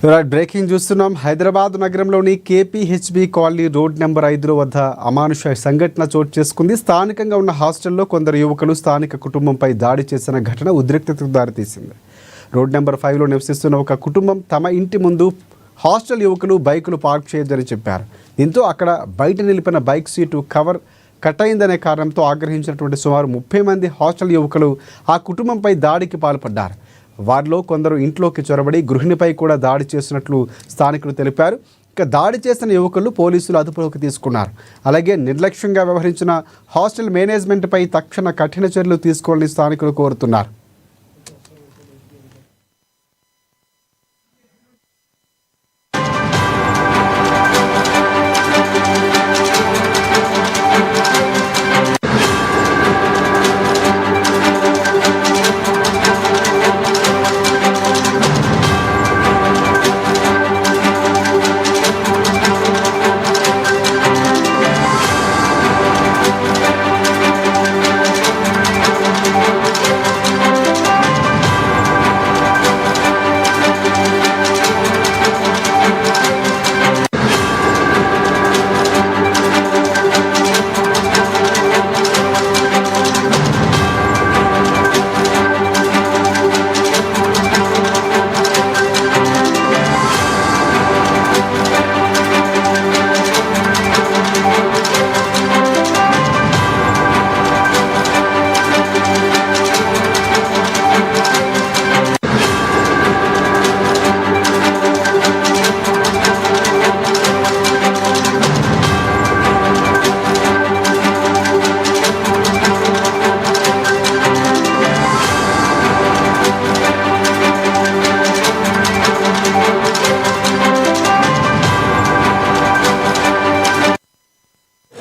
Breaking చూస్తున్నాం. హైదరాబాద్ నగరంలోని KPHB colony road number 5 వద్ద అమానుష సంఘటన చోటు చేసుకుంది. స్థానికంగా ఉన్న హాస్టల్లో కొందరు యువకులు స్థానిక కుటుంబంపై దాడి చేసిన ఘటన ఉద్రిక్తతకు దారితీసింది. రోడ్ నెంబర్ 5లో నివసిస్తున్న ఒక కుటుంబం తమ ఇంటి ముందు హాస్టల్ యువకులు బైకులు పార్క్ చేయొద్దని చెప్పారు. దీంతో అక్కడ బయట నిలిపిన బైక్ సీటు కవర్ కట్ అయిందనే కారణంతో ఆగ్రహించినటువంటి సుమారు 30 మంది హాస్టల్ యువకులు ఆ కుటుంబంపై దాడికి పాల్పడ్డారు. వారిలో కొందరు ఇంట్లోకి చొరబడి గృహిణిపై కూడా దాడి చేసినట్లు స్థానికులు తెలిపారు. ఇక దాడి చేసిన యువకులు పోలీసులు అదుపులోకి తీసుకున్నారు. అలాగే నిర్లక్ష్యంగా వ్యవహరించిన హాస్టల్ మేనేజ్మెంట్పై తక్షణ కఠిన చర్యలు తీసుకోవాలని స్థానికులు కోరుతున్నారు.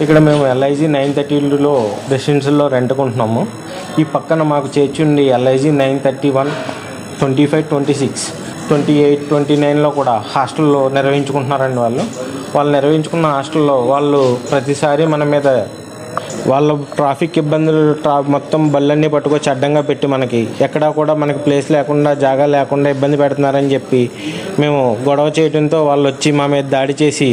ఇక్కడ మేము LIG 930లో రెసిడెన్షియల్లో రెంట్కుంటున్నాము. ఈ పక్కన మాకు చేర్చుండి LIG 931, 25, 26, 28, 29లో కూడా హాస్టల్లో నిర్వహించుకుంటున్నారండి. వాళ్ళు నిర్వహించుకున్న హాస్టల్లో వాళ్ళు ప్రతిసారి మన మీద వాళ్ళ ట్రాఫిక్ ఇబ్బందులు మొత్తం బళ్ళన్నీ పట్టుకొచ్చి అడ్డంగా పెట్టి మనకి ఎక్కడా కూడా మనకి ప్లేస్ లేకుండా జాగా లేకుండా ఇబ్బంది పెడుతున్నారని చెప్పి మేము గొడవ చేయడంతో వాళ్ళు వచ్చి మా మీద దాడి చేసి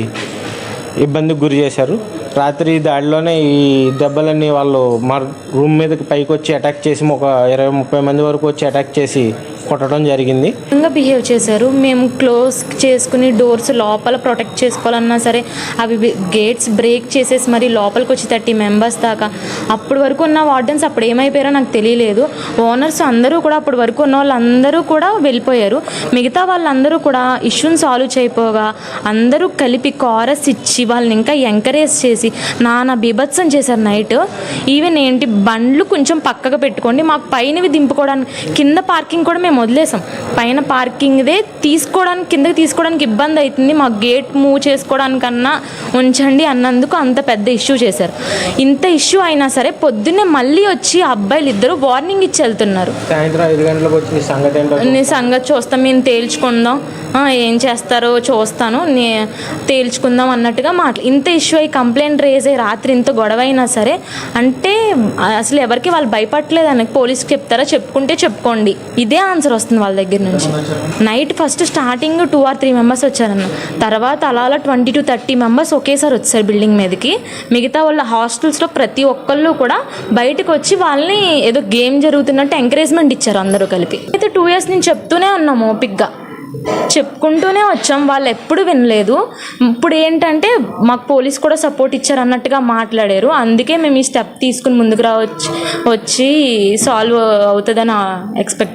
ఇబ్బందికి గురి చేశారు. రాత్రి దాడిలోనే ఈ దెబ్బలన్నీ వాళ్ళు మా రూమ్ మీదకి పైకి వచ్చి అటాక్ చేసి ఒక 20-30 మంది వరకు వచ్చి అటాక్ చేసి కొట్టడం జరిగింది. బిహేవ్ చేశారు. మేము క్లోజ్ చేసుకుని డోర్స్ లోపల ప్రొటెక్ట్ చేసుకోవాలన్నా సరే అవి గేట్స్ బ్రేక్ చేసేసి మరి లోపలికి వచ్చి 30 మెంబర్స్ దాకా అప్పటి వరకు ఉన్న వార్డెన్స్ అప్పుడు ఏమైపోయారో నాకు తెలియలేదు. ఓనర్స్ అందరూ కూడా అప్పటి వరకు ఉన్న వాళ్ళందరూ కూడా వెళ్ళిపోయారు. మిగతా వాళ్ళందరూ కూడా ఇష్యూని సాల్వ్ చేయపోగా అందరూ కలిపి కారస్ ఇచ్చి వాళ్ళని ఇంకా ఎంకరేజ్ చేసి నానా బీభత్సం చేశారు. నైట్ ఈవెన్ ఏంటి బండ్లు కొంచెం పక్కగా పెట్టుకోండి, మాకు పైనవి దింపుకోవడానికి కింద పార్కింగ్ కూడా మేము వదిలేసాం. పైన పార్కింగ్దే కిందకి తీసుకోవడానికి ఇబ్బంది అవుతుంది, మాకు గేట్ మూవ్ చేసుకోవడానికన్నా ఉంచండి అన్నందుకు అంత పెద్ద ఇష్యూ చేశారు. ఇంత ఇష్యూ అయినా సరే పొద్దున్నే మళ్ళీ వచ్చి అబ్బాయిలు ఇద్దరు వార్నింగ్ ఇచ్చి వెళ్తున్నారు. సాయంత్రం 5 గంటలకు వచ్చి నీ సంగతి చూస్తాం, మేము తేల్చుకుందాం, ఏం చేస్తారో చూస్తాను, తేల్చుకుందాం అన్నట్టుగా ఇంత ఇష్యూ అయ్యి కంప్లైంట్ రేజ్ అయ్యి రాత్రి ఇంత గొడవ అయినా సరే అంటే అసలు ఎవరికి వాళ్ళు భయపడలేదు అని పోలీస్కి చెప్తారా, చెప్పుకుంటే చెప్పుకోండి, ఇదే ఆన్సర్ వస్తుంది వాళ్ళ దగ్గర నుంచి. Night first starting 2 or 3 members వచ్చారన్న, తర్వాత అలా 20 to 30 మెంబర్స్ ఒకేసారి వచ్చారు బిల్డింగ్ మీదకి. మిగతా వాళ్ళ హాస్టల్స్లో ప్రతి ఒక్కళ్ళు కూడా బయటకు వచ్చి వాళ్ళని ఏదో గేమ్ జరుగుతున్నట్టు ఎంకరేజ్మెంట్ ఇచ్చారు అందరూ కలిపి. అయితే 2 years నుంచి చెప్తూనే ఉన్నాం, ఓపిక్గా చెప్పుకుంటూనే వచ్చాం, వాళ్ళు ఎప్పుడు వినలేదు. ఇప్పుడు ఏంటంటే మాకు పోలీస్ కూడా సపోర్ట్ ఇచ్చారు అన్నట్టుగా మాట్లాడారు. అందుకే మేము ఈ స్టెప్ తీసుకుని ముందుకు వచ్చి సాల్వ్ అవుతుందని ఎక్స్పెక్ట్